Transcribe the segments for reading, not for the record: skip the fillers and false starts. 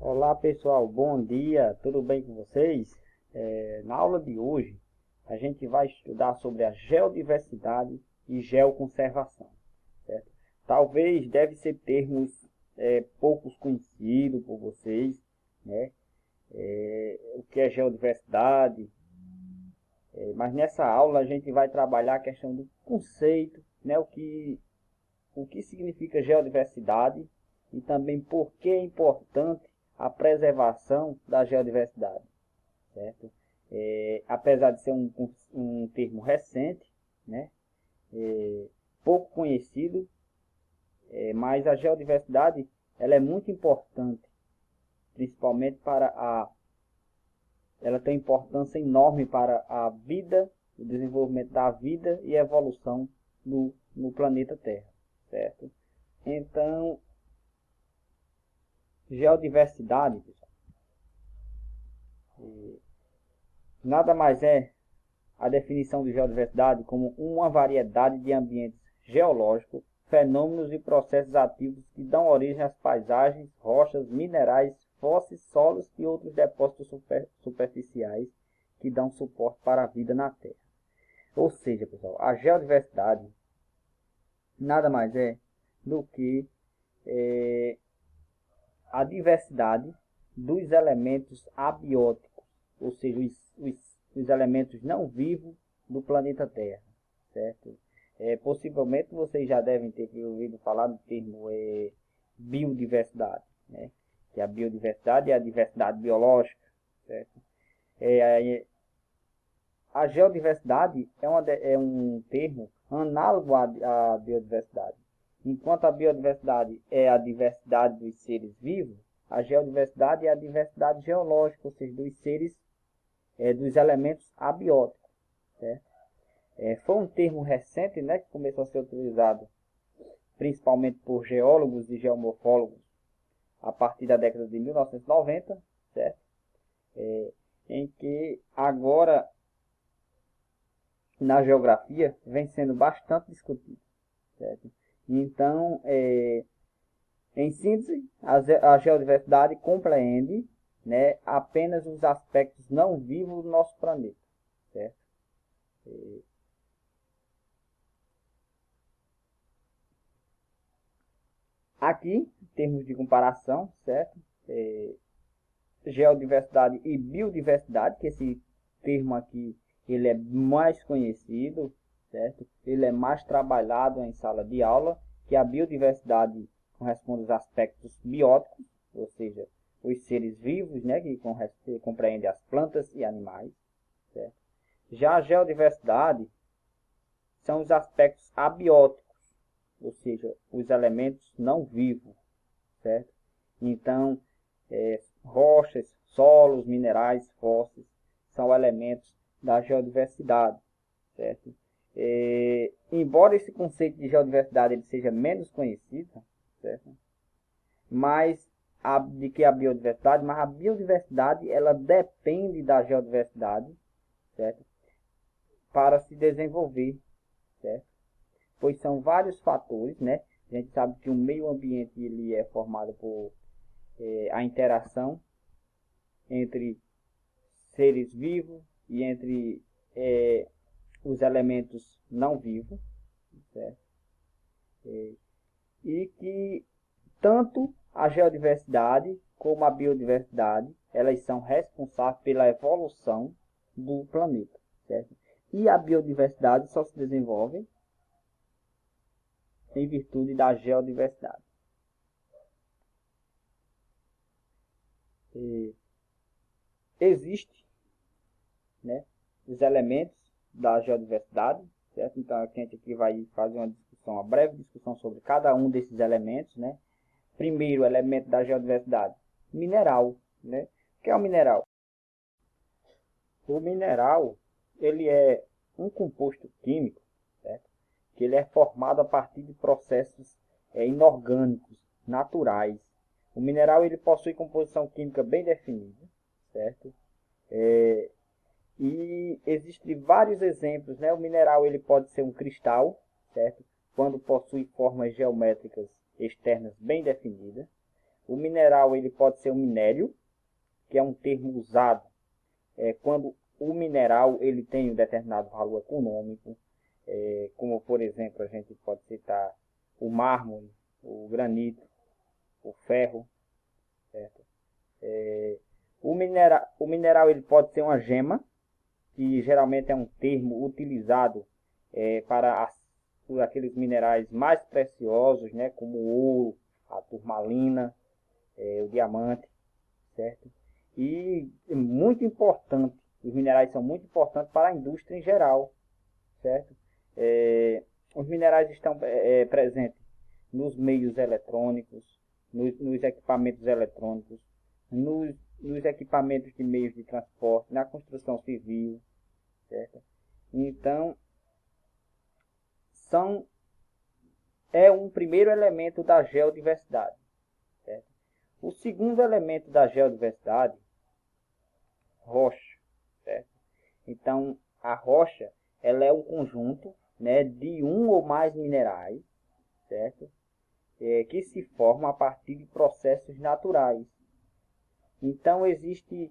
Olá pessoal, bom dia, tudo bem com vocês? Na aula de hoje a gente vai estudar sobre a geodiversidade e geoconservação, certo? Talvez deve ser termos poucos conhecidos por vocês, né? O que é geodiversidade, mas nessa aula a gente vai trabalhar a questão do conceito, né? O que significa geodiversidade e também por que é importante a preservação da geodiversidade, certo? Apesar de ser um termo recente, né? Pouco conhecido, mas a geodiversidade ela é muito importante, principalmente ela tem importância enorme para a vida, o desenvolvimento da vida e a evolução no planeta Terra, certo? Então, geodiversidade, pessoal, nada mais é a definição de geodiversidade como uma variedade de ambientes geológicos, fenômenos e processos ativos que dão origem às paisagens, rochas, minerais, fósseis, solos e outros depósitos superficiais que dão suporte para a vida na Terra. Ou seja, pessoal, a geodiversidade nada mais é do que a diversidade dos elementos abióticos, ou seja, os elementos não vivos do planeta Terra, certo? Possivelmente vocês já devem ter ouvido falar do termo biodiversidade, né? Que a biodiversidade é a diversidade biológica, certo? A geodiversidade é um termo análogo à biodiversidade. Enquanto a biodiversidade é a diversidade dos seres vivos, a geodiversidade é a diversidade geológica, ou seja, dos seres, dos elementos abióticos, certo? Foi um termo recente, né, que começou a ser utilizado principalmente por geólogos e geomorfólogos a partir da década de 1990, certo? Em que agora na geografia vem sendo bastante discutido, certo? Então, em síntese, a geodiversidade compreende, né, apenas os aspectos não vivos do nosso planeta, certo? Aqui, em termos de comparação, certo? Geodiversidade e biodiversidade, que esse termo aqui ele é mais conhecido, certo? Ele é mais trabalhado em sala de aula, que a biodiversidade corresponde aos aspectos bióticos, ou seja, os seres vivos, né, que compreende as plantas e animais, certo? Já a geodiversidade são os aspectos abióticos, ou seja, os elementos não vivos, certo? Então, rochas, solos, minerais, fósseis são elementos da geodiversidade, certo? Embora esse conceito de geodiversidade ele seja menos conhecido, certo? Mas a biodiversidade ela depende da geodiversidade, certo? Para se desenvolver, certo? Pois são vários fatores, né? A gente sabe que o meio ambiente ele é formado por a interação entre seres vivos e entre os elementos não vivos, certo? E que tanto a geodiversidade como a biodiversidade elas são responsáveis pela evolução do planeta, certo? E a biodiversidade só se desenvolve em virtude da geodiversidade. Existe, né, os elementos da geodiversidade, certo? Então a gente aqui vai fazer uma breve discussão sobre cada um desses elementos, né? Primeiro elemento da geodiversidade, mineral, né? O que é o mineral? O mineral, ele é um composto químico, certo? Que ele é formado a partir de processos inorgânicos, naturais. O mineral ele possui composição química bem definida, certo? E existem vários exemplos, né? O mineral ele pode ser um cristal, certo? Quando possui formas geométricas externas bem definidas. O mineral ele pode ser um minério, que é um termo usado quando o mineral ele tem um determinado valor econômico, como por exemplo a gente pode citar o mármore, o granito, o ferro, certo? O mineral ele pode ser uma gema, que geralmente é um termo utilizado para aqueles minerais mais preciosos, né, como o ouro, a turmalina, o diamante, certo? E é muito importante, os minerais são muito importantes para a indústria em geral, certo? Os minerais estão presentes nos meios eletrônicos, nos equipamentos eletrônicos, nos equipamentos de meios de transporte, na construção civil, certo? Então, é um primeiro elemento da geodiversidade, certo? O segundo elemento da geodiversidade, rocha, certo? Então, a rocha, ela é um conjunto, né, de um ou mais minerais, certo? Que se formam a partir de processos naturais. Então, existe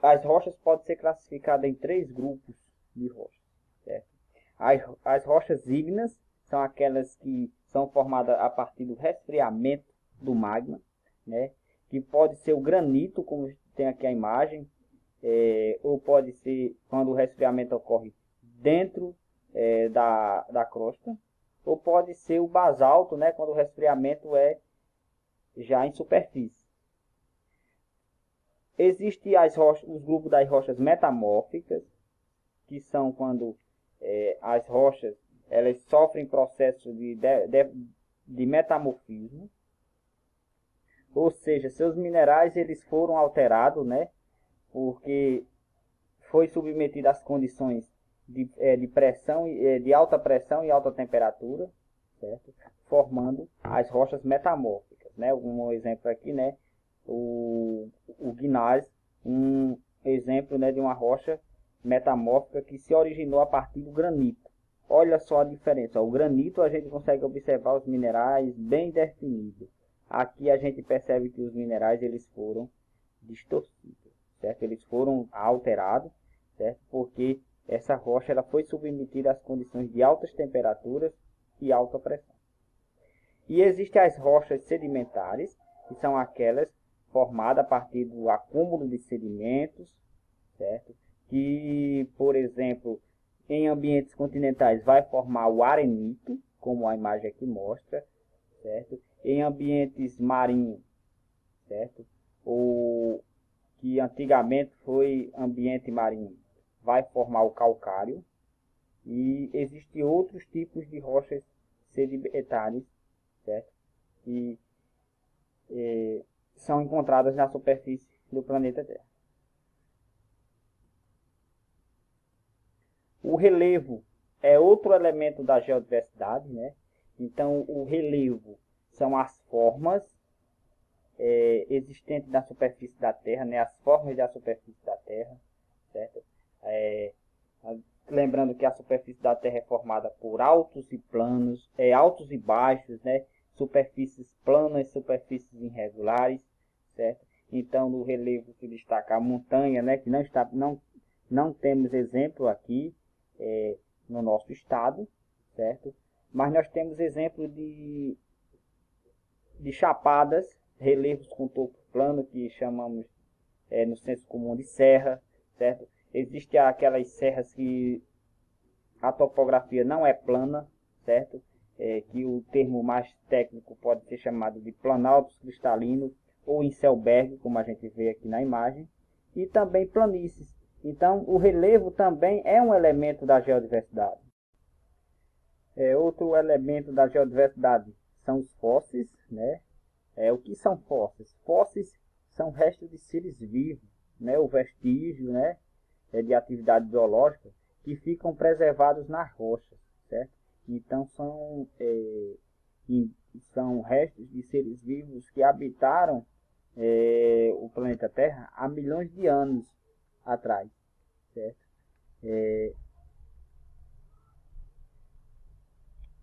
as rochas podem ser classificadas em 3 grupos de rochas, certo? As rochas ígneas são aquelas que são formadas a partir do resfriamento do magma, né? Que pode ser o granito, como tem aqui a imagem, ou pode ser quando o resfriamento ocorre dentro da crosta, ou pode ser o basalto, né? Quando o resfriamento é já em superfície. Existem os grupos das rochas metamórficas, que são quando as rochas elas sofrem processo de metamorfismo, ou seja, seus minerais eles foram alterados, né, porque foi submetido às condições de pressão, de alta pressão e alta temperatura, certo? Formando as rochas metamórficas, né? Um exemplo aqui, né, o gneiss, um exemplo, né, de uma rocha metamórfica que se originou a partir do granito. Olha só a diferença. O granito a gente consegue observar os minerais bem definidos. Aqui a gente percebe que os minerais eles foram distorcidos, certo? Eles foram alterados, certo? Porque essa rocha ela foi submetida às condições de altas temperaturas e alta pressão. E existem as rochas sedimentares, que são aquelas formadas a partir do acúmulo de sedimentos, certo? Que, por exemplo, em ambientes continentais vai formar o arenito, como a imagem aqui mostra, certo? Em ambientes marinhos, certo? O que antigamente foi ambiente marinho, vai formar o calcário. E existem outros tipos de rochas sedimentares, certo? Que são encontradas na superfície do planeta Terra. O relevo é outro elemento da geodiversidade, né? Então, o relevo são as formas existentes na superfície da Terra, né? As formas da superfície da Terra, certo? Lembrando que a superfície da Terra é formada por altos e planos, altos e baixos, né? Superfícies planas, superfícies irregulares, certo? Então, no relevo se destaca a montanha, né? Que não temos exemplo aqui no nosso estado, certo? Mas nós temos exemplo de chapadas, relevos com topo plano, que chamamos no senso comum de serra, certo? Existem aquelas serras que a topografia não é plana, certo? Que o termo mais técnico pode ser chamado de planaltos cristalinos ou Inselberg, como a gente vê aqui na imagem, e também planícies. Então, o relevo também é um elemento da geodiversidade. Outro elemento da geodiversidade são os fósseis, né? O que são fósseis? Fósseis são restos de seres vivos, né? O vestígio, né, de atividade biológica que ficam preservados nas rochas, certo? Então são restos de seres vivos que habitaram o planeta Terra há milhões de anos atrás, certo?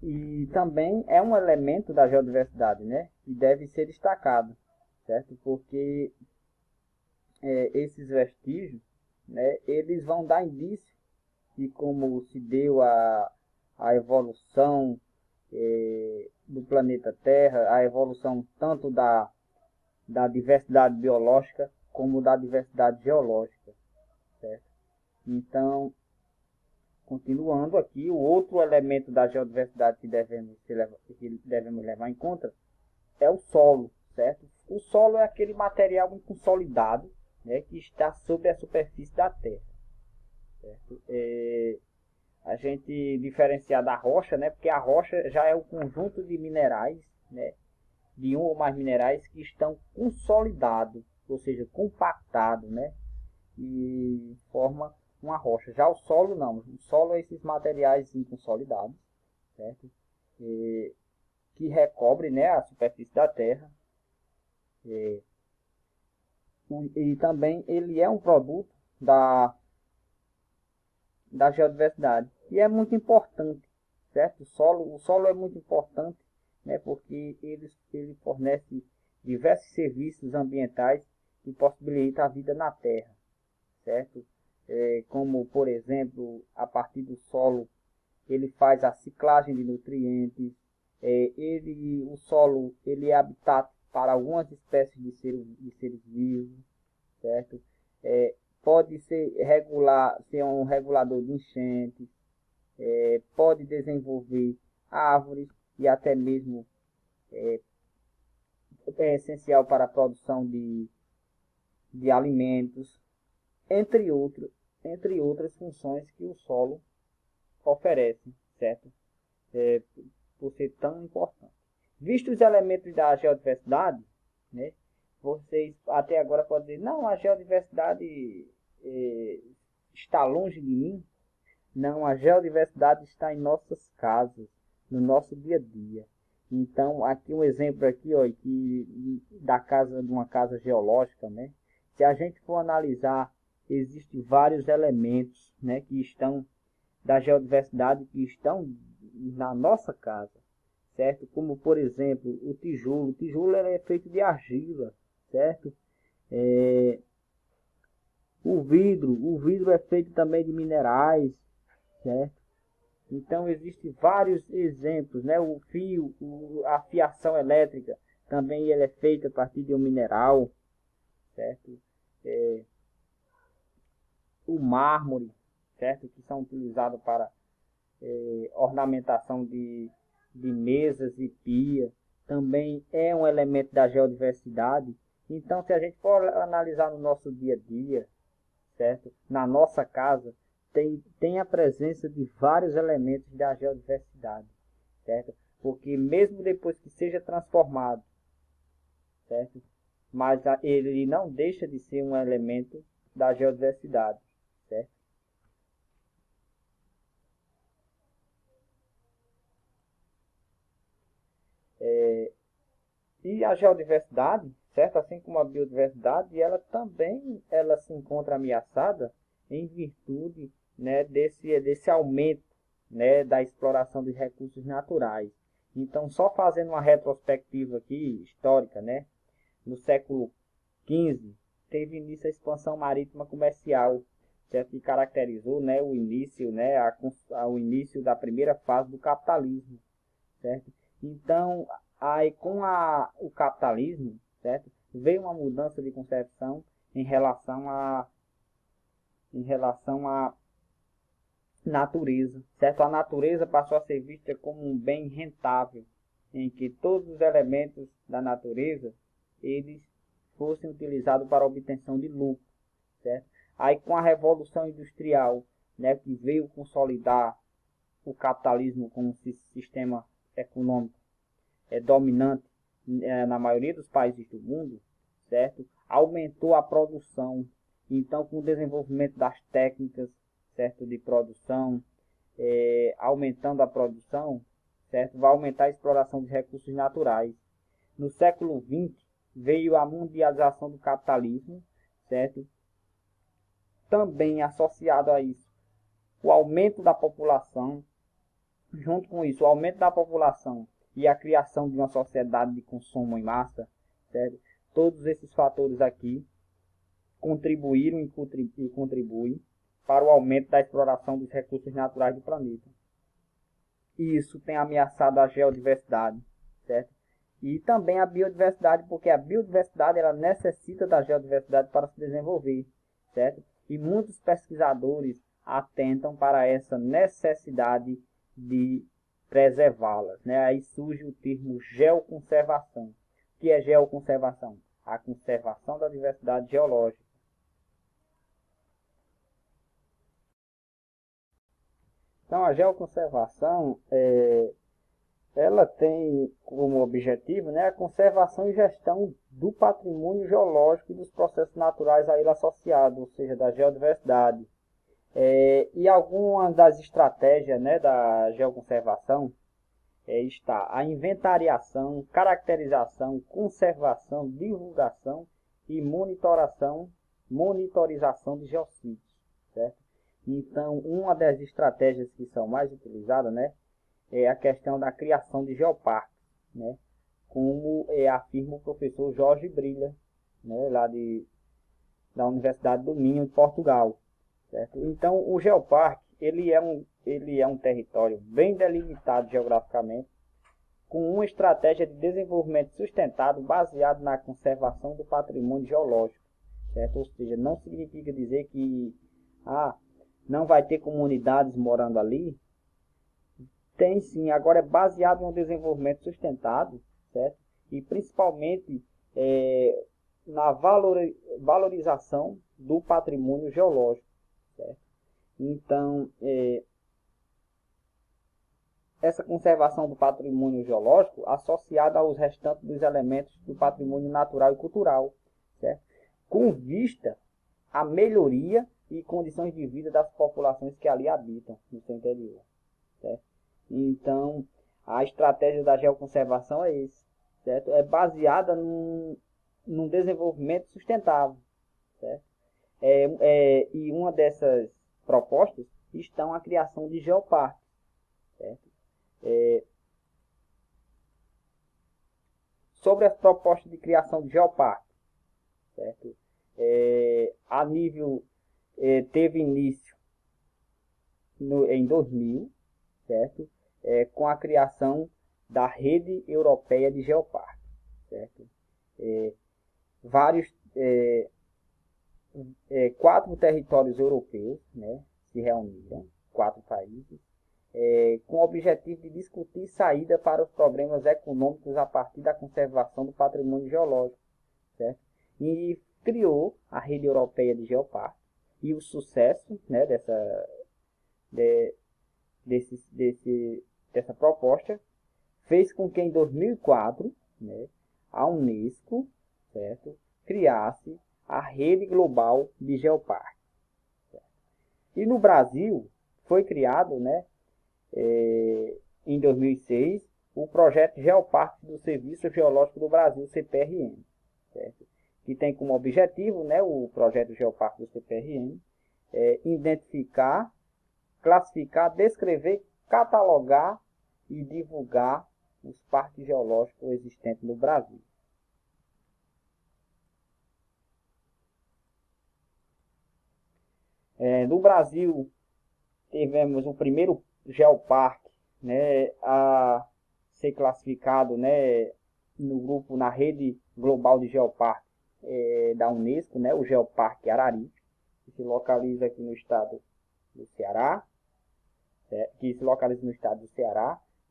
E também é um elemento da geodiversidade, né? e deve ser destacado, certo? Porque esses vestígios, né, eles vão dar indício de como se deu a evolução do planeta Terra, a evolução tanto da diversidade biológica como da diversidade geológica, certo? Então, continuando aqui, o outro elemento da geodiversidade que devemos levar em conta é o solo, certo? O solo é aquele material inconsolidado, né, que está sobre a superfície da Terra, certo? A gente diferenciar da rocha, né, porque a rocha já é o conjunto de minerais, né, de um ou mais minerais que estão consolidados, ou seja, compactados, né, e forma uma rocha. Já o solo não, o solo é esses materiais inconsolidados, certo? Que recobre, né, a superfície da Terra. E também ele é um produto da geodiversidade. E é muito importante, certo? O solo é muito importante, né, porque ele fornece diversos serviços ambientais que possibilitam a vida na Terra, certo? Como, por exemplo, a partir do solo, ele faz a ciclagem de nutrientes, o solo ele é habitat para algumas espécies de seres vivos, certo? Pode ser um regulador de enchentes, pode desenvolver árvores e até mesmo é essencial para a produção de alimentos, entre outras funções que o solo oferece, certo? Por ser tão importante. Visto os elementos da geodiversidade, né, vocês até agora podem dizer, não, a geodiversidade está longe de mim. Não, a geodiversidade está em nossas casas, no nosso dia a dia. Então, aqui um exemplo aqui, ó, de uma casa geológica, né? Se a gente for analisar, existem vários elementos, né, que estão da geodiversidade que estão na nossa casa, certo? Como, por exemplo, o tijolo. O tijolo é feito de argila, certo? O vidro é feito também de minerais, certo? Então existem vários exemplos, né? O fio, a fiação elétrica, também ele é feito a partir de um mineral, certo? O mármore, certo? Que são utilizados para ornamentação de mesas e pia, também é um elemento da geodiversidade. Então, se a gente for analisar no nosso dia a dia, certo? Na nossa casa, tem a presença de vários elementos da geodiversidade, certo? Porque mesmo depois que seja transformado, certo? Mas ele não deixa de ser um elemento da geodiversidade, certo? E a geodiversidade, certo? Assim como a biodiversidade, ela se encontra ameaçada em virtude, né, desse aumento, né, da exploração de recursos naturais. Então, só fazendo uma retrospectiva aqui, histórica, né, no século XV, teve início a expansão marítima comercial, certo? Que caracterizou, né, o início, né, o início da primeira fase do capitalismo, certo? Então, aí com o capitalismo, certo? Veio uma mudança de concepção em relação à natureza, certo? A natureza passou a ser vista como um bem rentável, em que todos os elementos da natureza eles fossem utilizados para a obtenção de lucro, certo? Aí com a revolução industrial, né, que veio consolidar o capitalismo como sistema econômico dominante na maioria dos países do mundo, certo? Aumentou a produção. Então, com o desenvolvimento das técnicas, certo, de produção, aumentando a produção, certo, vai aumentar a exploração de recursos naturais. No século XX veio a mundialização do capitalismo, certo? Também associado a isso, o aumento da população. Junto com isso, o aumento da população e a criação de uma sociedade de consumo em massa, certo? Todos esses fatores aqui contribuíram e contribuem para o aumento da exploração dos recursos naturais do planeta. E isso tem ameaçado a geodiversidade, certo? E também a biodiversidade, porque a biodiversidade ela necessita da geodiversidade para se desenvolver, certo? E muitos pesquisadores atentam para essa necessidade de preservá-las, né? Aí surge o termo geoconservação. O que é geoconservação? A conservação da diversidade geológica. Então, a geoconservação ela tem como objetivo, né, a conservação e gestão do patrimônio geológico e dos processos naturais a ele associados, ou seja, da geodiversidade. E algumas das estratégias, né, da geoconservação está a inventariação, caracterização, conservação, divulgação e monitorização de geossítios, certo? Então, uma das estratégias que são mais utilizadas, né, é a questão da criação de geoparques, né, como afirma o professor Jorge Brilha, né, da Universidade do Minho, de Portugal. Certo? Então, o geoparque ele é um território bem delimitado geograficamente, com uma estratégia de desenvolvimento sustentado baseado na conservação do patrimônio geológico. Certo? Ou seja, não significa dizer que não vai ter comunidades morando ali. Tem sim, agora é baseado em um desenvolvimento sustentado, certo? E principalmente na valorização do patrimônio geológico. Certo? Então, essa conservação do patrimônio geológico associada aos restantes dos elementos do patrimônio natural e cultural, certo? Com vista à melhoria e condições de vida das populações que ali habitam no seu interior. Certo? Então, a estratégia da geoconservação é esse, certo? É baseada num desenvolvimento sustentável, certo? E uma dessas propostas estão a criação de geoparques, certo? Sobre as propostas de criação de geoparques, certo? A nível teve início em 2000, certo? Com a criação da Rede Europeia de Geoparques, certo? Vários 4 territórios europeus, né, se reuniram, 4 países, com o objetivo de discutir saída para os problemas econômicos a partir da conservação do patrimônio geológico, certo? E criou a Rede Europeia de Geoparques. E o sucesso, né, dessa proposta fez com que em 2004, né, a Unesco, certo, criasse a Rede Global de Geoparques. E no Brasil foi criado, né, em 2006, o projeto Geoparques do Serviço Geológico do Brasil, CPRM, certo? Que tem como objetivo, né, o projeto Geoparques do CPRM, identificar, classificar, descrever, catalogar e divulgar os parques geológicos existentes no Brasil. No Brasil, tivemos o primeiro geoparque, né, a ser classificado, né, no grupo, na Rede Global de Geoparques da Unesco, né, o Geoparque Araripe, que se localiza aqui no estado do Ceará,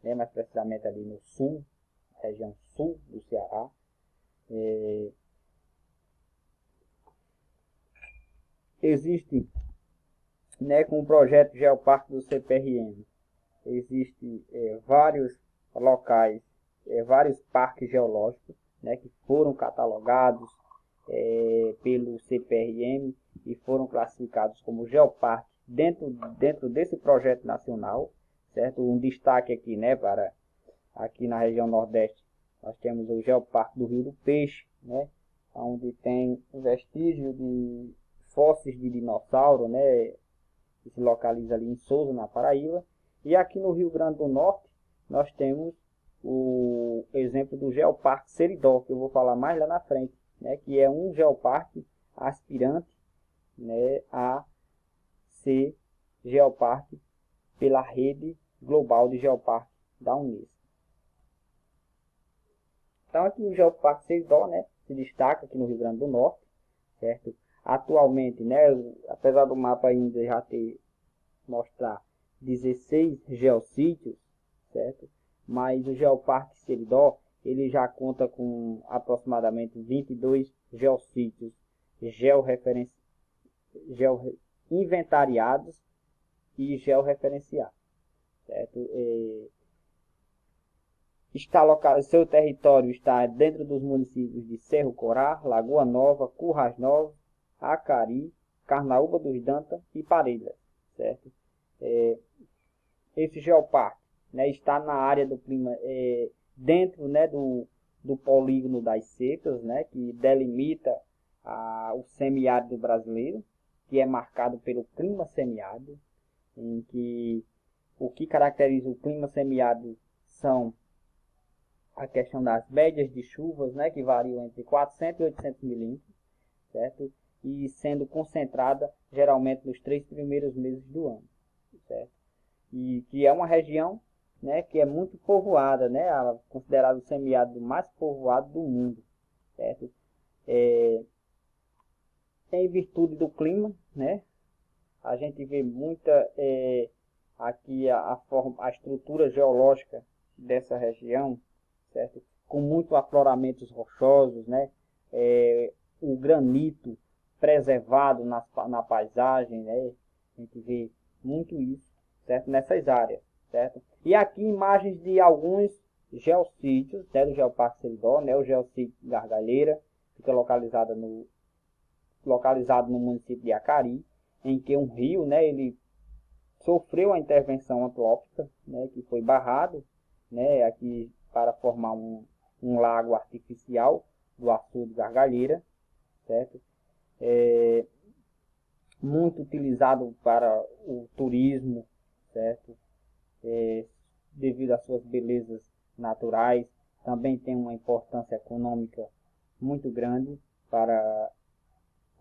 né, mais precisamente ali no sul, região sul do Ceará. Existe, né, com o projeto Geoparque do CPRM, existe vários locais, vários parques geológicos, né, que foram catalogados pelo CPRM e foram classificados como geoparque dentro desse projeto nacional, certo? Um destaque aqui, né, para aqui na região Nordeste, nós temos o Geoparque do Rio do Peixe, né, onde tem vestígio de fósseis de dinossauro, né, que se localiza ali em Souza, na Paraíba. E aqui no Rio Grande do Norte, nós temos o exemplo do Geoparque Seridó, que eu vou falar mais lá na frente, né, que é um geoparque aspirante, né, a ser geoparque pela rede global de geoparque da Unesco. Então aqui o Geoparque Seridó, né, se destaca aqui no Rio Grande do Norte, certo? Atualmente, né, apesar do mapa ainda já ter mostrar 16 geossítios, certo? Mas o Geoparque Seridó, ele já conta com aproximadamente 22 geossítios inventariados e georreferenciados, certo? Seu território está dentro dos municípios de Cerro Corá, Lagoa Nova, Currais Novos, Acari, Carnaúba dos Dantas e Parelhas, certo? Esse geoparque, né, está na área do clima, dentro, né, do polígono das secas, né, que delimita o semiárido brasileiro, que é marcado pelo clima semiárido, em que o que caracteriza o clima semiárido são a questão das médias de chuvas, né, que variam entre 400 e 800 milímetros, certo? E sendo concentrada geralmente nos 3 primeiros meses do ano, certo? E que é uma região, né, que é muito povoada, né, considerado o semiárido mais povoado do mundo, certo? Em virtude do clima, né, a gente vê muita aqui a estrutura geológica dessa região, certo? Com muito afloramentos rochosos, né? O granito preservado na paisagem, né? A gente vê muito isso, certo? Nessas áreas, certo? E aqui imagens de alguns geossítios, né? Do Geoparque Seridó, né? O geossítio Gargalheira, fica localizado no município de Acari, em que um rio, né? Ele sofreu a intervenção antrópica, né? Que foi barrado, né? Aqui para formar um lago artificial do açude Gargalheira, certo? Muito utilizado para o turismo, certo? Devido às suas belezas naturais, também tem uma importância econômica muito grande para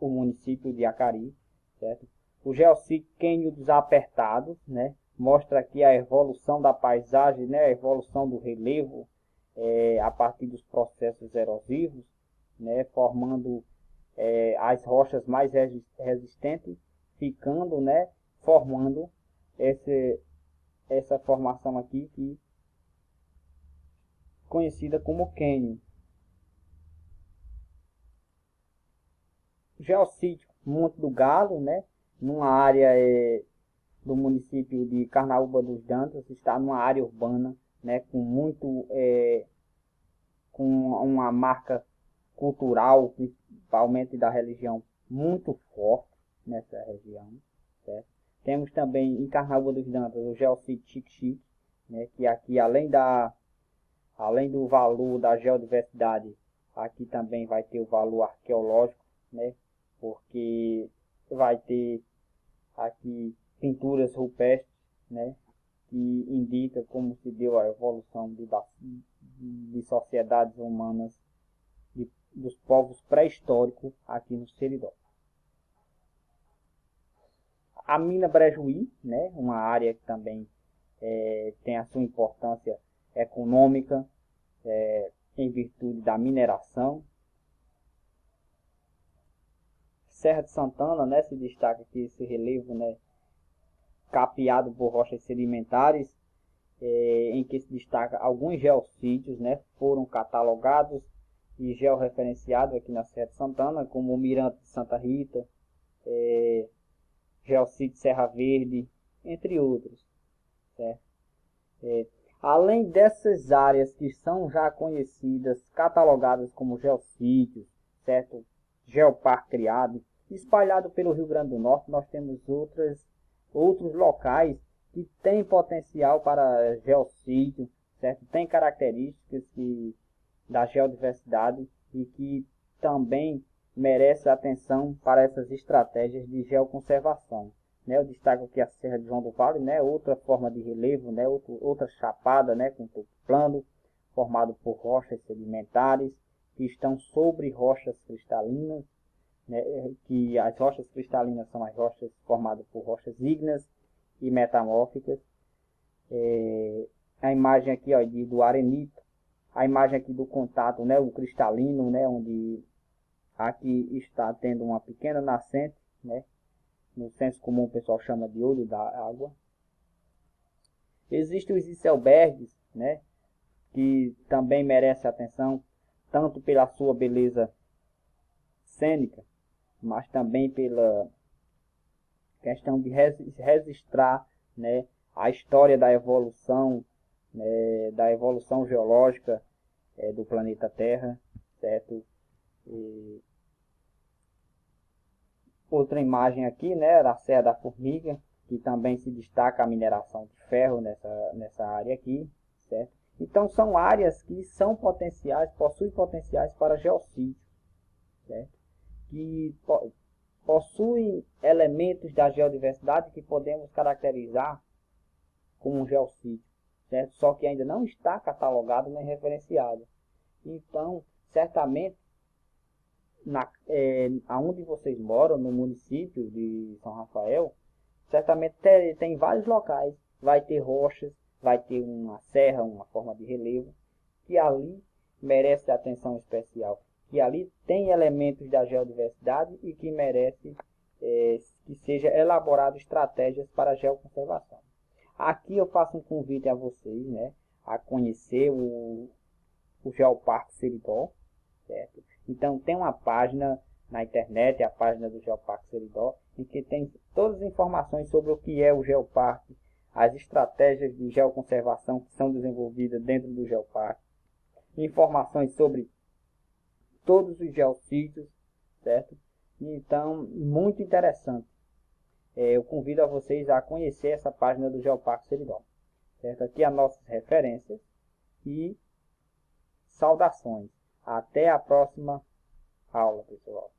o município de Acari, certo? O geossítio Quênio dos Apertados, né? Mostra aqui a evolução da paisagem, né? A evolução do relevo, a partir dos processos erosivos, né, formando as rochas mais resistentes, ficando, né, formando essa formação aqui, que conhecida como cânion. Geossítio Monte do Galo, né, numa área do município de Carnaúba dos Dantas, está numa área urbana, né, com uma marca cultural, principalmente da religião, muito forte nessa região, certo? Temos também em Carnaúba dos Dantas o Geossítio Xique-Xique, né, que aqui além do valor da geodiversidade, aqui também vai ter o valor arqueológico, né, porque vai ter aqui pinturas rupestres, né, que indica como se deu a evolução de sociedades humanas dos povos pré-históricos aqui no Seridó. A mina Brejuí, né, uma área que também tem a sua importância econômica em virtude da mineração. Serra de Santana, né, se destaca aqui esse relevo, né, capeado por rochas sedimentares, em que se destaca alguns geossítios, né, foram catalogados e georreferenciados aqui na Serra de Santana, como o Mirante de Santa Rita, Geossítio Serra Verde, entre outros, certo? Além dessas áreas que são já conhecidas, catalogadas como geossítios, certo? Geoparque criado, espalhado pelo Rio Grande do Norte, nós temos outros locais que têm potencial para geossítio, certo? Tem características da geodiversidade e que também merece atenção para essas estratégias de geoconservação. Né? Eu destaco aqui a Serra de João do Vale, né? Outra forma de relevo, né? Outra chapada, né? Com topo plano. formado por rochas sedimentares que estão sobre rochas cristalinas, né, que as rochas cristalinas são as rochas formadas por rochas ígneas e metamórficas. A imagem aqui, ó, do arenito, a imagem aqui do contato, né, o cristalino, né, onde aqui está tendo uma pequena nascente, né, no senso comum o pessoal chama de olho da água. Existem os icebergs, né, que também merece atenção, tanto pela sua beleza cênica, mas também pela questão de registrar, né, a história da evolução, né, geológica do planeta Terra, certo? Outra imagem aqui, né, da Serra da Formiga, que também se destaca a mineração de ferro nessa área aqui, certo? Então são áreas que são potenciais, possuem potenciais para geossítio, certo? Que possuem elementos da geodiversidade que podemos caracterizar como um geossítio, certo? Só que ainda não está catalogado nem referenciado. Então, certamente, aonde vocês moram, no município de São Rafael, certamente tem vários locais, vai ter rochas, vai ter uma serra, uma forma de relevo, que ali merece atenção especial, que ali tem elementos da geodiversidade e que merece que seja elaborado estratégias para a geoconservação. Aqui eu faço um convite a vocês, né, a conhecer o Geoparque Seridó, certo? Então tem uma página na internet, a página do Geoparque Seridó, em que tem todas as informações sobre o que é o Geoparque, as estratégias de geoconservação que são desenvolvidas dentro do Geoparque, informações sobre todos os geossítios, certo? Então, muito interessante. Eu convido a vocês a conhecer essa página do Geoparque Seridó, certo? Aqui as nossas referências e saudações. Até a próxima aula, pessoal.